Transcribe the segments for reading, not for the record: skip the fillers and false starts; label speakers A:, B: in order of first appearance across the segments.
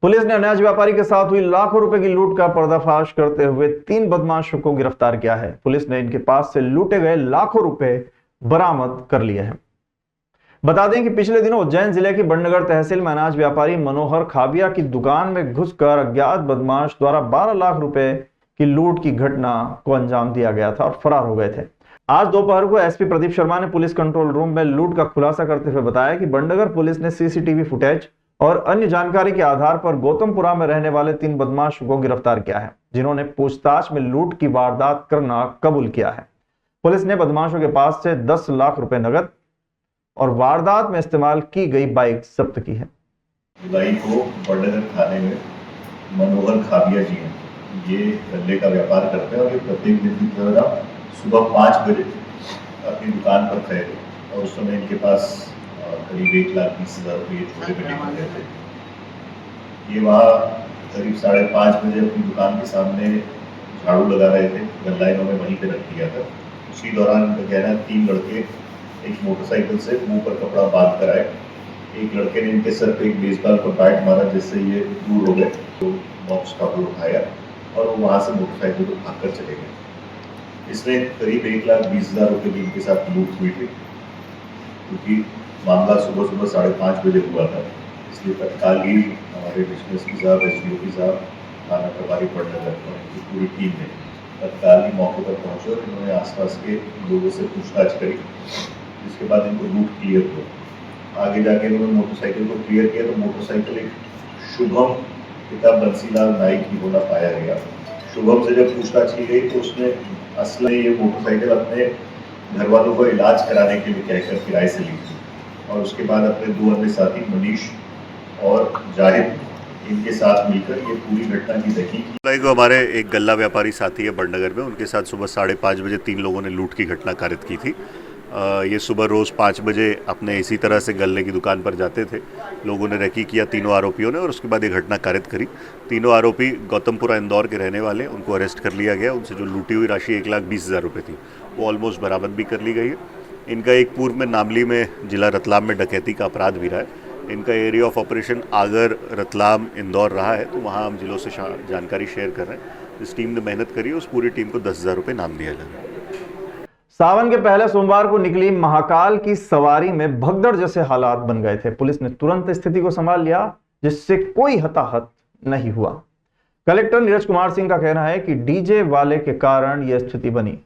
A: Police ने अनाज व्यापारी के साथ हुई लाखों रुपए की लूट का पर्दाफाश करते हुए 3 बदमाशों को गिरफ्तार किया है। पुलिस ने इनके पास से लूटे गए लाखों रुपए बरामद कर लिए हैं। बता दें कि पिछले दिनों उज्जैन जिले की बड़नगर तहसील में अनाज व्यापारी मनोहर खाबिया की दुकान में घुसकर अज्ञात बदमाश द्वारा 12 लाख रुपए की लूट की घटना को अंजाम दिया गया था और फरार हो गए थे। आज दोपहर को एसपी प्रदीप शर्मा ने पुलिस कंट्रोल रूम में लूट का खुलासा करते हुए बताया कि बड़नगर पुलिस ने सीसीटीवी फुटेज और अन्य जानकारी के आधार पर गौतमपुरा में रहने वाले 3 बदमाशों को गिरफ्तार किया है, जिन्होंने पूछताछ में लूट की वारदात करना कबूल किया है। पुलिस ने बदमाशों के पास से 10 लाख रुपए नगद और वारदात में इस्तेमाल की गई बाइक जब्त की है।
B: जुलाई को बड़नगर थाने में मनोहर खाबिया जी हैं, ये गल्ले का व्यापार करते हैं और ये प्रत्येक दिन की तरह सुबह 5 बजे अपनी दुकान पर थे और उस समय इनके पास करीब 1,20,000 रुपये छोटे बेटे मिल गए थे। ये वहाँ करीब 5:30 बजे अपनी दुकान के सामने झाड़ू लगा रहे थे, गल्ला इन्होंने वहीं पे रख दिया था। उसी दौरान इनका कहना है 3 लड़के एक मोटरसाइकिल से मुंह पर कपड़ा बांध कर आए। एक लड़के ने इनके सर पे एक बेसबॉल का बैट मारा, जिससे ये दूर हो गए। तो बॉक्स का वो उठाया और वो वहाँ से मोटरसाइकिल को भाग कर चले गए। इसमें करीब 1,20,000 रुपये की इनके साथ लूट हुई थी, क्योंकि मामला सुबह 5:30 बजे हुआ था। इसलिए तत्काल ही हमारे डिस्ट्रिक्ट साहब, एसडीओपी साहब, थाना प्रभारी बड़नगर और इनकी पूरी टीम ने तत्काल ही मौके पर पहुंचे और इन्होंने आसपास के लोगों से पूछताछ करी, जिसके बाद इनको लूट क्लियर हुआ। आगे जाके इन्होंने मोटरसाइकिल को क्लियर किया तो मोटरसाइकिल एक शुभम पिता बंसीलाल नाइक की होना पाया गया। शुभम से जब पूछताछ की गई तो उसने असल में ये मोटरसाइकिल अपने घर वालों को इलाज कराने के लिए कहकर किराए से ली थी और उसके बाद अपने 2 अन्य साथी मनीष और जाहिद इनके साथ मिलकर ये पूरी घटना की तहकीक।
C: हमारे एक गल्ला व्यापारी साथी है बड़नगर में, उनके साथ सुबह 5:30 बजे 3 लोगों ने लूट की घटना कारित की थी। ये सुबह रोज़ 5 बजे अपने इसी तरह से गल्ले की दुकान पर जाते थे। लोगों ने रेकी किया तीनों आरोपियों ने और उसके बाद ये घटना कारित करी। तीनों आरोपी गौतमपुरा इंदौर के रहने वाले, उनको अरेस्ट कर लिया गया। उनसे जो लूटी हुई राशि 1,20,000 रुपये थी वो ऑलमोस्ट बरामद भी कर ली गई है। इनका एक पूर्व में नामली में जिला रतलाम में डकैती का अपराध भी रहा है। इनका area of operation Agar, Ratlam, Indore रहा है, तो वहाँ हम जिलों से जानकारी शेयर कर रहे हैं। इस टीम ने मेहनत करी है, उस पूरी टीम को 10,000 रुपये नाम दिया गया।
A: सावन के पहले सोमवार को निकली महाकाल की सवारी में भगदड़ जैसे हालात बन गए थे। पुलिस ने तुरंत स्थिति को संभाल लिया, जिससे कोई हताहत नहीं हुआ। कलेक्टर नीरज कुमार सिंह का कहना है कि डीजे वाले के कारण यह स्थिति बनी,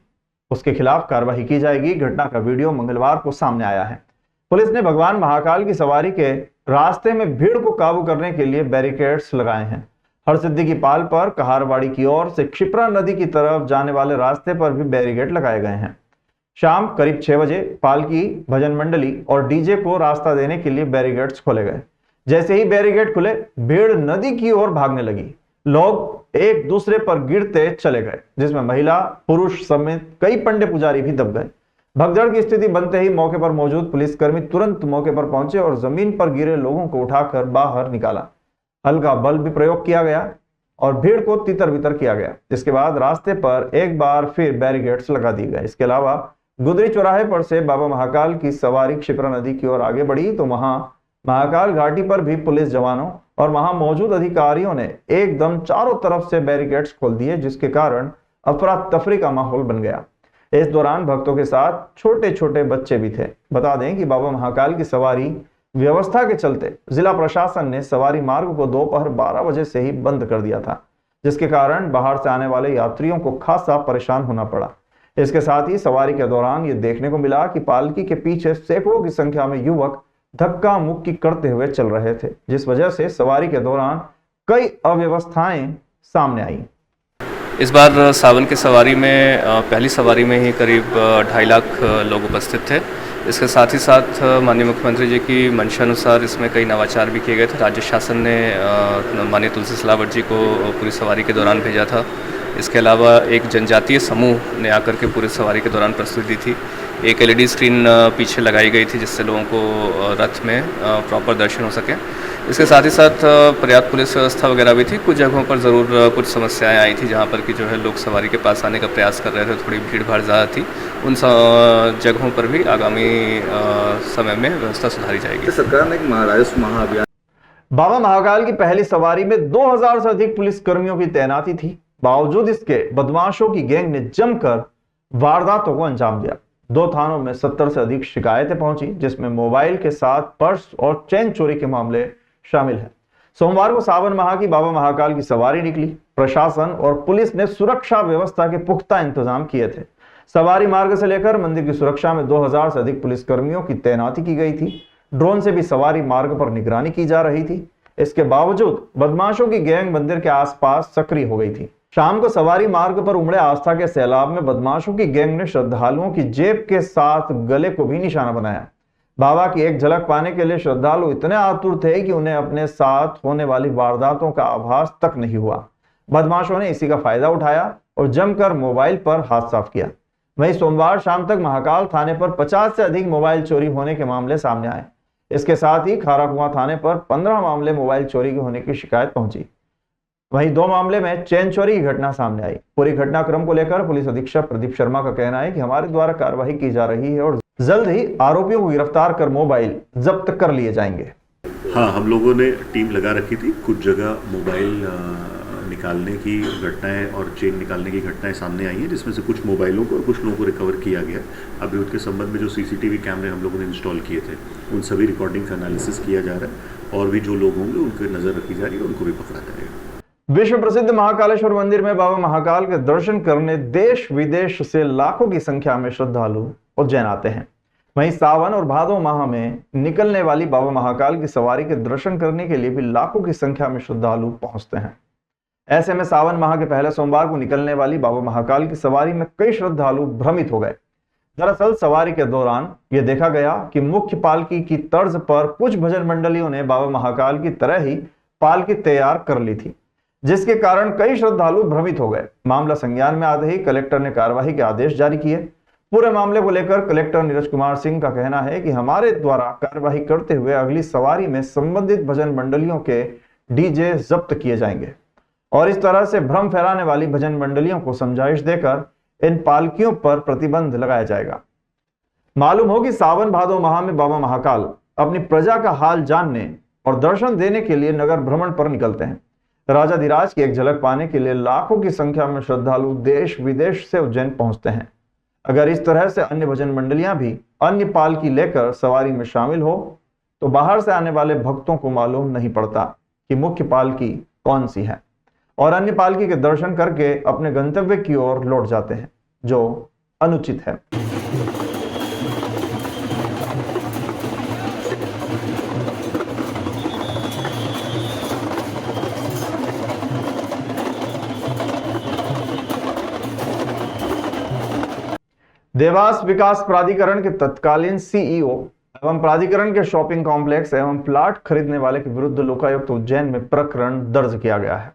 A: उसके खिलाफ कार्रवाई की जाएगी। घटना का वीडियो मंगलवार को सामने आया है। पुलिस ने भगवान महाकाल की सवारी के रास्ते में भीड़ को काबू करने के लिए बैरिकेड्स लगाए हैं। हरसिद्धि की पाल पर कहारवाड़ी की ओर से क्षिप्रा नदी की तरफ जाने वाले रास्ते पर भी बैरिकेड लगाए गए हैं। शाम करीब 6 बजे पालकी, भजन मंडली और डीजे को रास्ता देने के लिए बैरिकेड्स खोले गए। जैसे ही बैरिकेड खुले, भीड़ नदी की ओर भागने लगी। लोग एक दूसरे पर गिरते चले गए, जिसमें महिला, पुरुष समेत कई पंडे पुजारी भी दब गए। भगदड़ की स्थिति बनते ही मौके पर मौजूद पुलिसकर्मी तुरंत मौके पर पहुंचे और जमीन पर गिरे लोगों को उठाकर बाहर निकाला। हल्का बल भी प्रयोग किया गया और भीड़ को तितर बितर किया गया। इसके बाद रास्ते पर एक बार फिर बैरिकेड्स लगा दिए गए। इसके अलावा गुदरी चौराहे पर से बाबा महाकाल की सवारी क्षिप्रा नदी की ओर आगे बढ़ी तो वहां महाकाल घाटी पर भी पुलिस जवानों और वहां मौजूद अधिकारियों ने एकदम चारों तरफ से बैरिकेड्स खोल दिए, जिसके कारण अफरा तफरी का माहौल बन गया। इस दौरान भक्तों के साथ छोटे छोटे बच्चे भी थे। बता दें कि बाबा महाकाल की सवारी व्यवस्था के चलते जिला प्रशासन ने सवारी मार्ग को दोपहर 12 बजे से ही बंद कर दिया था, जिसके कारण बाहर से आने वाले यात्रियों को खासा परेशान होना पड़ा। इसके साथ ही सवारी के दौरान ये देखने को मिला कि पालकी के पीछे सैकड़ों की संख्या में युवक धक्का मुक्की करते हुए चल रहे थे, जिस वजह से सवारी के दौरान कई अव्यवस्थाएं सामने आई।
D: इस बार सावन की सवारी में पहली सवारी में ही करीब 2.5 लाख लोग उपस्थित थे। इसके साथ ही साथ माननीय मुख्यमंत्री जी की मंशा अनुसार इसमें कई नवाचार भी किए गए थे। राज्य शासन ने माननीय तुलसी सिलावट जी को पूरी सवारी के दौरान भेजा था। इसके अलावा एक जनजातीय समूह ने आकर के पूरी सवारी के दौरान प्रस्तुति दी थी। एक LED स्क्रीन पीछे लगाई गई थी, जिससे लोगों को रथ में प्रॉपर दर्शन हो सके। इसके साथ ही साथ पर्याप्त पुलिस व्यवस्था वगैरह भी थी। कुछ जगहों पर ज़रूर कुछ समस्याएं आई थी, जहां पर कि जो है लोग सवारी के पास आने का प्रयास कर रहे थे, थोड़ी भीड़ भाड़ ज़्यादा थी। उन जगहों पर भी आगामी समय में व्यवस्था सुधारी जाएगी।
E: सरकार ने एक राजस्व महाअभियान
A: बाबा महाकाल की पहली सवारी में 2000 से अधिक पुलिस कर्मियों की तैनाती थी। बावजूद इसके बदमाशों की गैंग ने जमकर वारदातों को अंजाम दिया। 2 थानों में 70 से अधिक शिकायतें पहुंची, जिसमें मोबाइल के साथ पर्स और चेन चोरी के मामले शामिल हैं। सोमवार को सावन माह की बाबा महाकाल की सवारी निकली। प्रशासन और पुलिस ने सुरक्षा व्यवस्था के पुख्ता इंतजाम किए थे। सवारी मार्ग से लेकर मंदिर की सुरक्षा में 2000 से अधिक पुलिस कर्मियों की तैनाती की गई थी। ड्रोन से भी सवारी मार्ग पर निगरानी की जा रही थी। इसके बावजूद बदमाशों की गैंग मंदिर के आसपास सक्रिय हो गई थी। शाम को सवारी मार्ग पर उमड़े आस्था के सैलाब में बदमाशों की गैंग ने श्रद्धालुओं की जेब के साथ गले को भी निशाना बनाया। बाबा की एक झलक पाने के लिए श्रद्धालु इतने आतुर थे कि उन्हें अपने साथ होने वाली वारदातों का आभास तक नहीं हुआ। बदमाशों ने इसी का फायदा उठाया और जमकर मोबाइल पर हाथ साफ किया। वहीं सोमवार शाम तक महाकाल थाने पर 50 से अधिक मोबाइल चोरी होने के मामले सामने आए। इसके साथ ही खाराकुआं थाने पर 15 मामले मोबाइल चोरी के होने की शिकायत पहुंची। वहीं 2 मामले में चेन चोरी की घटना सामने आई। पूरी घटनाक्रम को लेकर पुलिस अधीक्षक प्रदीप शर्मा का कहना है कि हमारे द्वारा कार्रवाई की जा रही है और जल्द ही आरोपियों को गिरफ्तार कर मोबाइल जब्त कर लिए जाएंगे।
C: हाँ, हम लोगों ने टीम लगा रखी थी। कुछ जगह मोबाइल निकालने की घटनाएं और चेन निकालने की घटनाएं सामने आई हैं, जिसमें से कुछ मोबाइलों को और कुछ लोगों को रिकवर किया गया। अभी उसके संबंध में जो सीसीटीवी कैमरे हम लोगों ने इंस्टॉल किए थे, उन सभी रिकॉर्डिंग का एनालिसिस किया जा रहा है और भी जो लोग होंगे उनकी नज़र रखी जा रही है, उनको भी पकड़ा जाएगा।
A: विश्व प्रसिद्ध महाकालेश्वर मंदिर में बाबा महाकाल के दर्शन करने देश विदेश से लाखों की संख्या में श्रद्धालु उज्जैन आते हैं। वहीं सावन और भादो माह में निकलने वाली बाबा महाकाल की सवारी के दर्शन करने के लिए भी लाखों की संख्या में श्रद्धालु पहुंचते हैं। ऐसे में सावन माह के पहले सोमवार को निकलने वाली बाबा महाकाल की सवारी में कई श्रद्धालु भ्रमित हो गए। दरअसल सवारी के दौरान यह देखा गया कि मुख्य पालकी की तर्ज पर कुछ भजन मंडलियों ने बाबा महाकाल की तरह ही पालकी तैयार कर ली थी, जिसके कारण कई श्रद्धालु भ्रमित हो गए। मामला संज्ञान में आते ही कलेक्टर ने कार्रवाई के आदेश जारी किए। पूरे मामले को लेकर कलेक्टर नीरज कुमार सिंह का कहना है कि हमारे द्वारा कार्रवाई करते हुए अगली सवारी में संबंधित भजन मंडलियों के डीजे जब्त किए जाएंगे और इस तरह से भ्रम फैलाने वाली भजन मंडलियों को समझाइश देकर इन पालकियों पर प्रतिबंध लगाया जाएगा। मालूम हो कि सावन भादो माह में बाबा महाकाल अपनी प्रजा का हाल जानने और दर्शन देने के लिए नगर भ्रमण पर निकलते हैं। राजाधिराज की एक झलक पाने के लिए लाखों की संख्या में श्रद्धालु देश विदेश से उज्जैन पहुंचते हैं। अगर इस तरह से अन्य भजन मंडलियां भी अन्य पालकी लेकर सवारी में शामिल हो तो बाहर से आने वाले भक्तों को मालूम नहीं पड़ता कि मुख्य पालकी कौन सी है और अन्य पालकी के दर्शन करके अपने गंतव्य की ओर लौट जाते हैं, जो अनुचित है। देवास विकास प्राधिकरण के तत्कालीन सीईओ एवं प्राधिकरण के शॉपिंग कॉम्प्लेक्स एवं प्लाट खरीदने वाले के विरुद्ध लोकायुक्त उज्जैन में प्रकरण दर्ज किया गया है।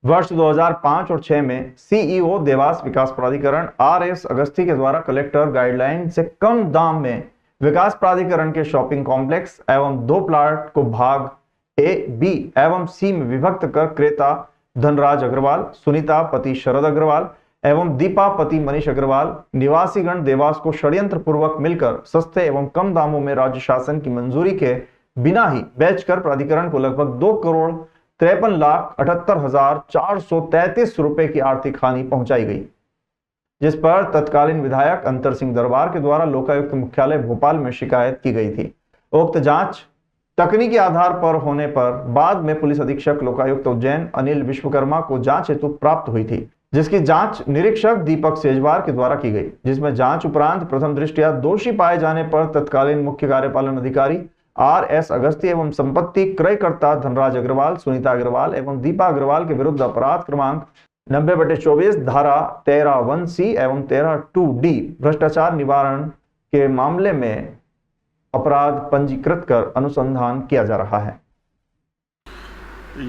A: वर्ष 2005 और 6 में सीईओ देवास विकास प्राधिकरण आरएस अगस्ती के द्वारा कलेक्टर गाइडलाइन से कम दाम में विकास प्राधिकरण के शॉपिंग कॉम्प्लेक्स एवं 2 प्लाट को भाग ए, बी एवं सी में विभक्त कर क्रेता धनराज अग्रवाल, सुनीता पति शरद अग्रवाल एवं दीपा पति मनीष अग्रवाल निवासीगण देवास को षड्यंत्र पूर्वक मिलकर सस्ते एवं कम दामों में राज्य शासन की मंजूरी के बिना ही बेचकर प्राधिकरण को लगभग 2,53,78,433 रुपए की आर्थिक हानि पहुंचाई गई, जिस पर तत्कालीन विधायक अंतर सिंह दरबार के द्वारा लोकायुक्त मुख्यालय भोपाल में शिकायत की गई थी। उक्त जांच तकनीकी आधार पर होने पर बाद में पुलिस अधीक्षक लोकायुक्त उज्जैन अनिल विश्वकर्मा को जांच हेतु प्राप्त हुई थी, जिसकी जांच निरीक्षक दीपक सेजवार के द्वारा की गई, जिसमें जांच उपरांत प्रथम दृष्टया दोषी पाए जाने पर तत्कालीन मुख्य कार्यपालन अधिकारी आरएस अगस्ती एवं संपत्ति क्रयकर्ता धनराज अग्रवाल, सुनीता अग्रवाल एवं दीपा अग्रवाल के विरुद्ध अपराध क्रमांक 90/24 धारा 13(1)C एवं 13(2)D भ्रष्टाचार निवारण के मामले में अपराध पंजीकृत कर अनुसंधान किया जा रहा है।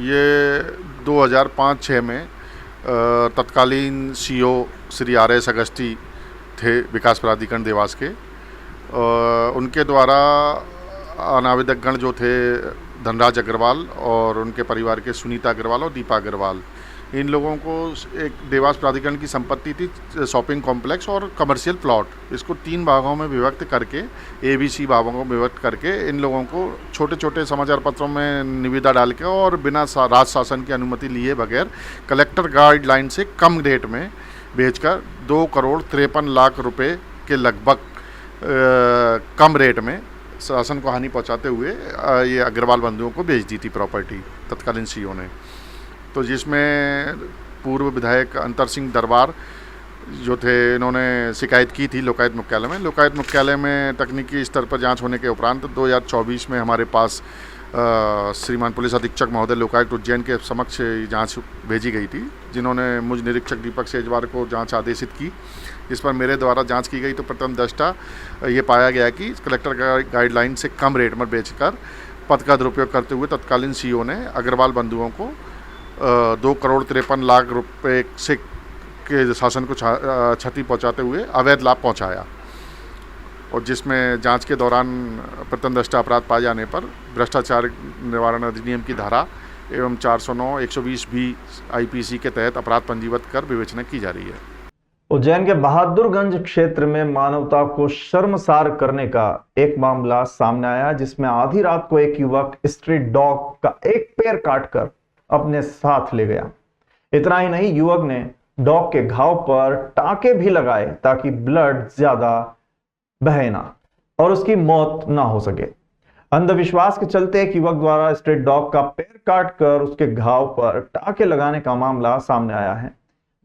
E: ये 2005-6 में तत्कालीन सीईओ श्री आरएस अगस्ती थे विकास प्राधिकरण देवास के। उनके द्वारा अनावेदकगण जो थे धनराज अग्रवाल और उनके परिवार के सुनीता अग्रवाल और दीपा अग्रवाल, इन लोगों को एक देवास प्राधिकरण की संपत्ति थी, शॉपिंग कॉम्प्लेक्स और कमर्शियल प्लॉट, इसको 3 भागों में विभक्त करके, ABC भागों में विभक्त करके इन लोगों को छोटे छोटे समाचार पत्रों में निविदा डाल के और बिना राज शासन की अनुमति लिए बगैर कलेक्टर गाइडलाइन से कम रेट में बेचकर 2,53,00,000 रुपए के लगभग कम रेट में शासन को हानि पहुंचाते हुए ये अग्रवाल बंधुओं को बेच दी थी प्रॉपर्टी तत्कालीन सीओ ने। तो जिसमें पूर्व विधायक अंतर सिंह दरबार जो थे, इन्होंने शिकायत की थी लोकायुक्त मुख्यालय में। लोकायुक्त मुख्यालय में तकनीकी स्तर पर जांच होने के उपरांत 2024 में हमारे पास श्रीमान पुलिस अधीक्षक महोदय लोकायुक्त उज्जैन के समक्ष जांच भेजी गई थी, जिन्होंने मुझ निरीक्षक दीपक सेजवार को जांच आदेशित की, जिस पर मेरे द्वारा जांच की गई। तो प्रथम दृष्टा ये पाया गया कि कलेक्टर गाइडलाइन से कम रेट में बेचकर पद का दुरुपयोग करते हुए तत्कालीन सीओ ने अग्रवाल बंधुओं को 2,53,00,000 रुपए से के शासन को क्षति पहुंचाते हुए अवैध लाभ पहुंचाया, और जिसमें जांच के दौरान प्रथमदृष्टा अपराध पाए जाने पर भ्रष्टाचार निवारण अधिनियम की धारा एवं 409, 120B IPC के तहत अपराध पंजीबद्ध कर विवेचना की जा रही है।
A: उज्जैन के बहादुरगंज क्षेत्र में मानवता को शर्मसार करने का एक मामला सामने आया, जिसमें आधी रात को एक युवक स्ट्रीट डॉग का एक पैर काटकर अपने साथ ले गया। इतना ही नहीं, युवक ने डॉग के घाव पर टांके भी लगाए ताकि ब्लड ज्यादा बहे ना और उसकी मौत ना हो सके। अंधविश्वास के चलते एक युवक द्वारा स्ट्रीट डॉग का पैर काटकर उसके घाव पर टांके लगाने का मामला सामने आया है।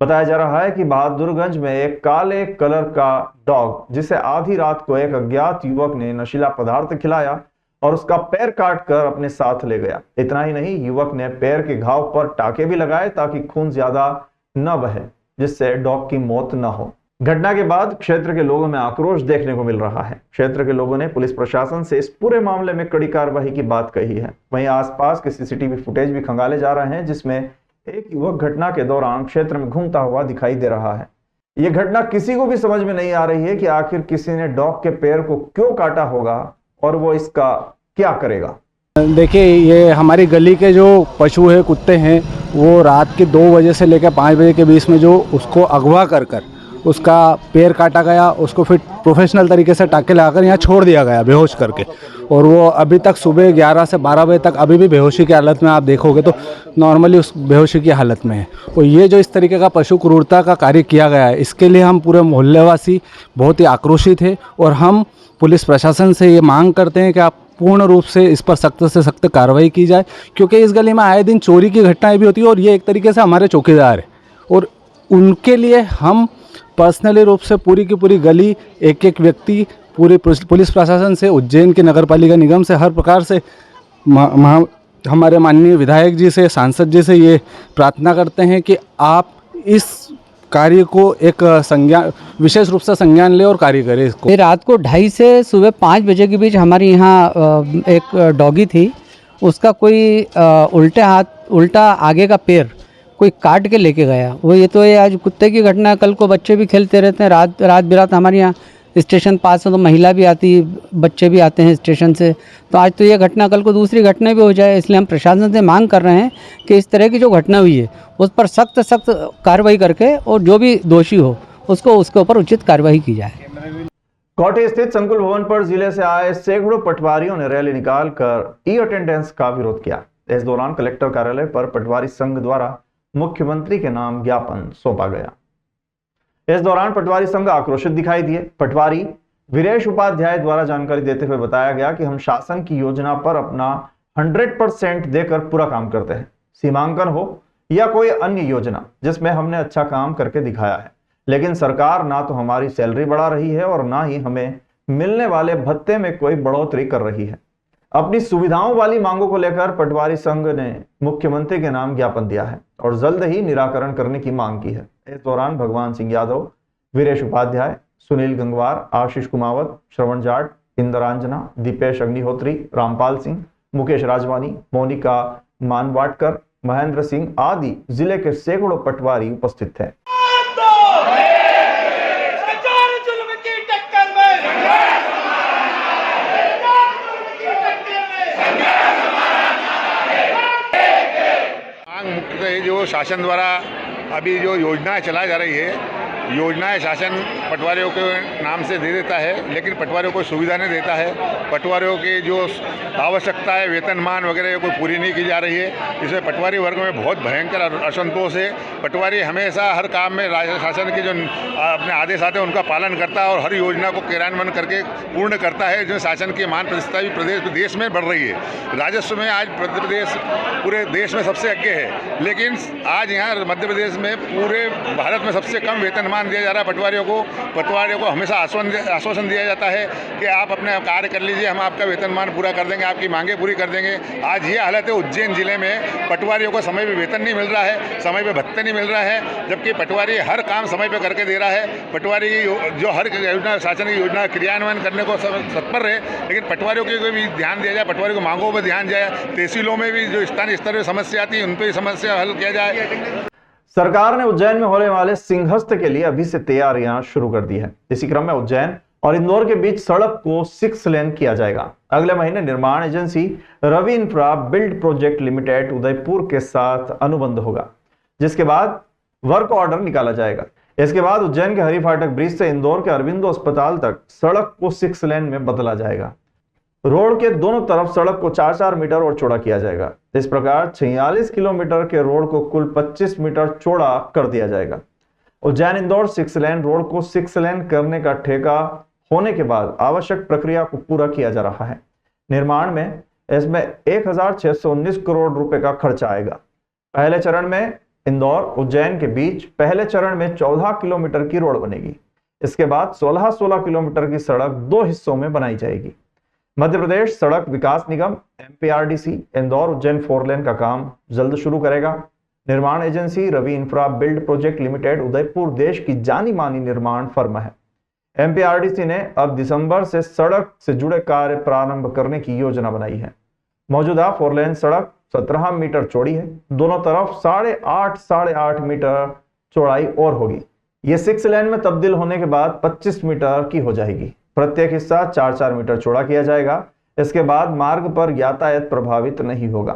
A: बताया जा रहा है कि बहादुरगंज में एक काले कलर का डॉग, जिसे आधी रात को एक अज्ञात युवक ने नशीला पदार्थ खिलाया और उसका पैर काटकर अपने साथ ले गया। इतना ही नहीं, युवक ने पैर के घाव पर टाके भी लगाए ताकि खून ज्यादा न बहे, जिससे डॉग की मौत न हो। घटना के बाद क्षेत्र के लोगों में आक्रोश देखने को मिल रहा है। क्षेत्र के लोगों ने पुलिस प्रशासन से इस पूरे मामले में कड़ी कार्रवाई की बात कही है। वहीं आसपास के CCTV फुटेज भी खंगाले जा रहे हैं, जिसमें एक युवक घटना के दौरान क्षेत्र में घूमता हुआ दिखाई दे रहा है। यह घटना किसी को भी समझ में नहीं आ रही है कि आखिर किसी ने डॉग के पैर को क्यों काटा होगा और वो इसका क्या करेगा।
F: देखिए, ये हमारी गली के जो पशु है, कुत्ते हैं, वो रात के 2 बजे से लेकर 5 बजे के बीच में जो उसको अगवा कर उसका पैर काटा गया, उसको फिर प्रोफेशनल तरीके से टाके लगाकर यहाँ छोड़ दिया गया बेहोश करके, और वो अभी तक सुबह 11 से 12 बजे तक अभी भी बेहोशी की हालत में, आप देखोगे तो नॉर्मली उस बेहोशी की हालत में है। और ये जो इस तरीके का पशु क्रूरता का कार्य किया गया है, इसके लिए हम पूरे मोहल्लेवासी बहुत ही आक्रोशित है और हम पुलिस प्रशासन से ये मांग करते हैं कि आप पूर्ण रूप से इस पर सख्त से सख्त कार्रवाई की जाए, क्योंकि इस गली में आए दिन चोरी की घटनाएं भी होती है और ये एक तरीके से हमारे चौकीदार है, और उनके लिए हम पर्सनली रूप से पूरी की पूरी गली, एक एक व्यक्ति, पूरे पुलिस प्रशासन से, उज्जैन के नगर पालिका निगम से, हर प्रकार से हमारे माननीय विधायक जी से, सांसद जी से ये प्रार्थना करते हैं कि आप इस कार्य को एक विशेष रूप से संज्ञान ले और कार्य करें इसको।
G: रात को 2:30 से सुबह 5 बजे के बीच हमारे यहाँ एक डॉगी थी, उसका कोई उल्टा आगे का पैर कोई काट के लेके गया। वो ये आज कुत्ते की घटना है, कल को बच्चे भी खेलते रहते हैं रात बिरात। हमारे यहाँ स्टेशन पास है तो महिला भी आती, बच्चे भी आते हैं स्टेशन से, तो आज तो ये घटना, कल को दूसरी घटना भी हो जाए। इसलिए हम प्रशासन से मांग कर रहे हैं कि इस तरह की जो घटना हुई है उस पर सख्त कार्रवाई करके, और जो भी दोषी हो उसके ऊपर उचित कार्रवाई की जाए।
A: कोठी स्थित संकुल भवन पर जिले से आए सैकड़ों पटवारियों ने रैली निकालकर ई-अटेंडेंस का विरोध किया। इस दौरान कलेक्टर कार्यालय पर पटवारी संघ द्वारा मुख्यमंत्री के नाम ज्ञापन सौंपा गया। इस दौरान पटवारी संघ आक्रोशित दिखाई दिए। पटवारी वीरेश उपाध्याय द्वारा जानकारी देते हुए बताया गया कि हम शासन की योजना पर अपना 100% देकर पूरा काम करते हैं। सीमांकन हो या कोई अन्य योजना जिसमें हमने अच्छा काम करके दिखाया है, लेकिन सरकार ना तो हमारी सैलरी बढ़ा रही है और ना ही हमें मिलने वाले भत्ते में कोई बढ़ोतरी कर रही है। अपनी सुविधाओं वाली मांगों को लेकर पटवारी संघ ने मुख्यमंत्री के नाम ज्ञापन दिया है और जल्द ही निराकरण करने की मांग की है। इस दौरान भगवान सिंह यादव, वीरेश उपाध्याय, सुनील गंगवार, आशीष कुमावत, श्रवण जाट, इंद्रांजना, दीपेश अग्निहोत्री, रामपाल सिंह, मुकेश राजवानी, मोनिका मानवाटकर, महेंद्र सिंह आदि जिले के सैकड़ों पटवारी उपस्थित थे।
H: जो जो शासन द्वारा अभी जो योजनाएं चलाई जा रही है, योजनाएं शासन पटवारियों के नाम से दे देता है, लेकिन पटवारियों को सुविधा नहीं देता है। पटवारियों की जो आवश्यकता है, वेतनमान वगैरह कोई पूरी नहीं की जा रही है। इसमें पटवारी वर्ग में बहुत भयंकर असंतोष है। पटवारी हमेशा हर काम में राज्य शासन के जो अपने आदेश आते हैं उनका पालन करता है और हर योजना को क्रियान्वयन करके पूर्ण करता है, जो शासन की मान प्रतिष्ठा भी देश में बढ़ रही है। राजस्व में आज मध्य प्रदेश पूरे देश में सबसे आगे है, लेकिन आज यहाँ मध्य प्रदेश में पूरे भारत में सबसे कम वेतनमान दिया जा रहा है पटवारियों को हमेशा आश्वासन दिया जाता है कि आप अपने कार्य कर लीजिए, हम आपका वेतनमान पूरा कर देंगे, आपकी मांगे पूरी कर देंगे। आज ये हालत है उज्जैन जिले में, पटवारियों को समय पे वेतन नहीं मिल रहा है, समय पे भत्ते नहीं मिल रहा है, जबकि पटवारी हर काम समय पे करके दे रहा है। पटवारी जो हर योजना शासन की योजना क्रियान्वयन करने को तत्पर है, लेकिन पटवारियों के भी ध्यान दिया जाए, पटवारी को मांगों पर ध्यान जाए, तहसीलों में भी जो स्थानीय स्तर पर समस्या आती है उन पर समस्या हल किया जाए।
A: सरकार ने उज्जैन में होने वाले सिंहस्थ के लिए अभी से तैयारियां शुरू कर दी है। इसी क्रम में उज्जैन और इंदौर के बीच सड़क को 6 लेन किया जाएगा। अगले महीने निर्माण agency Ravi infra build project limited Udaipur के साथ अनुबंध होगा, जिसके बाद वर्क ऑर्डर निकाला जाएगा। इसके बाद उज्जैन के हरि फाटक ब्रिज से इंदौर के अरविंदो अस्पताल तक सड़क को 6 लेन में बदला जाएगा। रोड के दोनों तरफ सड़क को 4-4 मीटर और चौड़ा किया जाएगा। इस प्रकार 46 किलोमीटर के रोड को कुल 25 मीटर चौड़ा कर दिया जाएगा। उज्जैन इंदौर 6 लेन रोड को 6 लेन करने का ठेका होने के बाद आवश्यक प्रक्रिया को पूरा किया जा रहा है। निर्माण में इसमें 1619 करोड़ रुपए का खर्चा आएगा। पहले चरण में इंदौर उज्जैन के बीच पहले चरण में 14 किलोमीटर की रोड बनेगी। इसके बाद 16 किलोमीटर की सड़क 2 हिस्सों में बनाई जाएगी। मध्य प्रदेश सड़क विकास निगम MPRDC इंदौर उज्जैन 4 लेन का काम जल्द शुरू करेगा। निर्माण agency Ravi infra build project limited Udaipur देश की जानी मानी निर्माण फर्म है। MPRDC ने अब दिसंबर से सड़क से जुड़े कार्य प्रारंभ करने की योजना बनाई है। मौजूदा 4 लेन सड़क 17 मीटर चौड़ी है। दोनों तरफ 8.5 मीटर चौड़ाई और होगी। ये 6 लेन में तब्दील होने के बाद 25 मीटर की हो जाएगी। प्रत्येक हिस्सा 4-4 मीटर चौड़ा किया जाएगा। इसके बाद मार्ग पर यातायात प्रभावित नहीं होगा।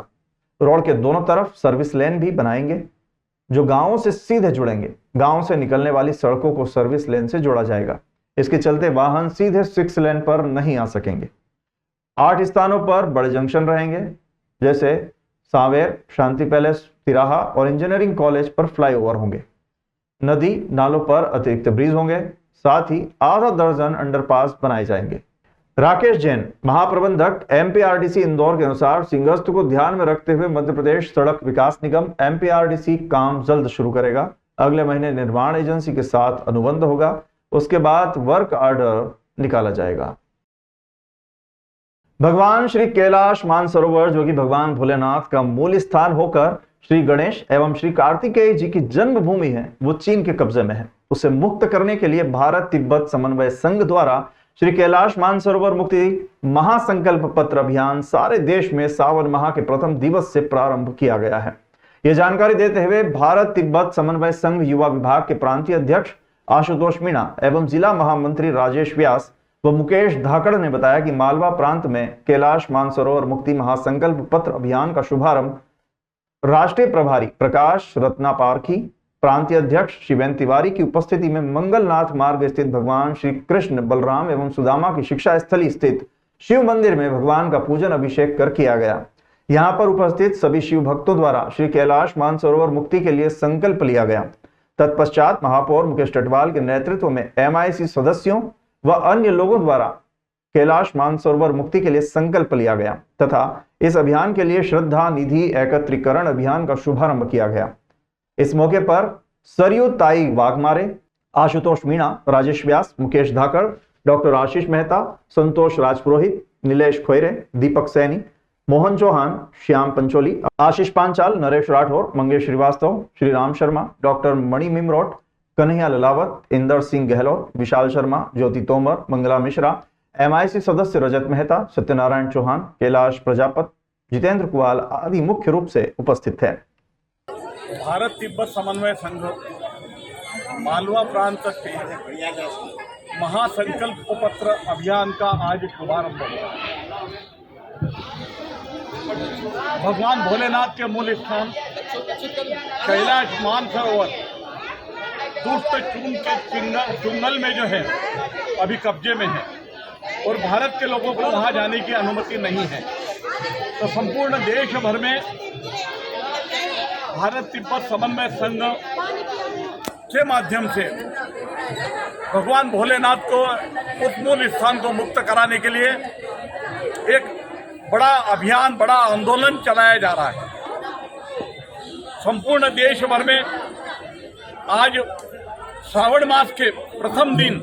A: रोड के दोनों तरफ सर्विस लेन भी बनाएंगे, जो गांवों से सीधे जुड़ेंगे। गांव से निकलने वाली सड़कों को सर्विस लेन से जोड़ा जाएगा। इसके चलते वाहन सीधे 6 लेन पर नहीं आ सकेंगे। 8 स्थानों पर बड़े जंक्शन रहेंगे, जैसे सांवेर, शांति पैलेस, तिराहा और इंजीनियरिंग कॉलेज पर फ्लाईओवर होंगे। नदी नालों पर अतिरिक्त ब्रिज होंगे। साथ ही आधा दर्जन अंडरपास बनाए जाएंगे। राकेश जैन, महाप्रबंधक MPRDC इंदौर के अनुसार सिंहस्थ को ध्यान में रखते हुए मध्य प्रदेश सड़क विकास निगम MPRDC काम जल्द शुरू करेगा। अगले महीने निर्माण एजेंसी के साथ अनुबंध होगा। उसके बाद वर्क ऑर्डर निकाला जाएगा। भगवान श्री कैलाश मानसरोवर, जो कि भगवान भोलेनाथ का मूल स्थान होकर श्री गणेश एवं श्री कार्तिकेय जी की जन्मभूमि है, वो चीन के कब्जे में है। उसे मुक्त करने के लिए भारत तिब्बत समन्वय संघ द्वारा श्री कैलाश मानसरोवर मुक्ति महासंकल्प पत्र अभियान सारे देश में सावन माह के प्रथम दिवस से प्रारंभ किया गया है। यह जानकारी देते हुए भारत तिब्बत समन्वय संघ युवा विभाग के प्रांतीय अध्यक्ष आशुतोष मीणा एवं जिला महामंत्री राजेश व्यास व मुकेश धाकड़ ने बताया कि मालवा प्रांत में कैलाश मानसरोवर मुक्ति महासंकल्प पत्र अभियान का शुभारंभ राष्ट्रीय प्रभारी प्रकाश रत्नापारखी, प्रांतीय अध्यक्ष शिवेन तिवारी की उपस्थिति में मंगलनाथ मार्ग स्थित भगवान श्री कृष्ण, बलराम एवं सुदामा की शिक्षा स्थली स्थित शिव मंदिर में भगवान का पूजन अभिषेक कर किया गया। यहाँ पर उपस्थित सभी शिव भक्तों द्वारा श्री कैलाश मानसरोवर मुक्ति के लिए संकल्प लिया गया। तत्पश्चात महापौर मुकेश टटवाल के नेतृत्व में MIC सदस्यों व अन्य लोगों द्वारा कैलाश मानसरोवर मुक्ति के लिए संकल्प लिया गया तथा इस अभियान के लिए श्रद्धा निधि एकत्रीकरण अभियान का शुभारंभ किया गया। इस मौके पर सरयू ताई वाघमारे, आशुतोष मीणा, राजेश व्यास, मुकेश धाकड़, डॉक्टर आशीष मेहता, संतोष राजपुरोहित, नीलेश खोयरे, दीपक सैनी, मोहन चौहान, श्याम पंचोली, आशीष पांचाल, नरेश राठौर, मंगेश श्रीवास्तव, श्री राम शर्मा, डॉक्टर मणि मिमरोट, कन्हैया ललावत, इंदर सिंह गहलोत, विशाल शर्मा, ज्योति तोमर, मंगला मिश्रा, MIC सदस्य रजत मेहता, सत्यनारायण चौहान, कैलाश प्रजापत, जितेंद्र कुवाल आदि मुख्य रूप से उपस्थित थे।
I: भारत तिब्बत समन्वय संघ मालवा प्रांत के महासंकल्प पत्र अभियान का आज शुभारंभ हुआ। भगवान भोलेनाथ के मूल स्थान कैलाश मानसरोवर दुष्ट चुंगल में जो है अभी कब्जे में है और भारत के लोगों को वहां जाने की अनुमति नहीं है। तो संपूर्ण देश भर में भारत तिब्बत समन्वय संघ के माध्यम से भगवान भोलेनाथ को उस मूल स्थान को मुक्त कराने के लिए एक बड़ा अभियान, बड़ा आंदोलन चलाया जा रहा है। संपूर्ण देश भर में आज श्रावण मास के प्रथम दिन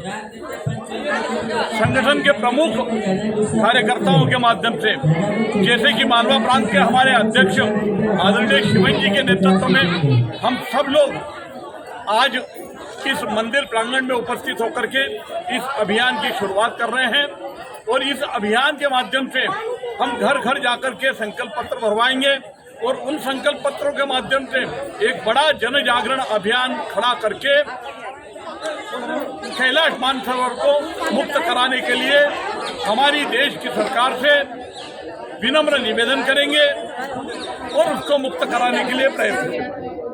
I: संगठन के प्रमुख कार्यकर्ताओं के माध्यम से, जैसे कि मालवा प्रांत के हमारे अध्यक्ष आदरणीय शिवन जी के नेतृत्व में हम सब लोग आज इस मंदिर प्रांगण में उपस्थित होकर के इस अभियान की शुरुआत कर रहे हैं और इस अभियान के माध्यम से हम घर घर जाकर के संकल्प पत्र भरवाएंगे और उन संकल्प पत्रों के माध्यम से एक बड़ा जन जागरण अभियान खड़ा करके कैलाश मानसरोवर को मुक्त कराने के लिए हमारी देश की सरकार से विनम्र निवेदन करेंगे और उसको मुक्त कराने के लिए प्रयत्न करेंगे।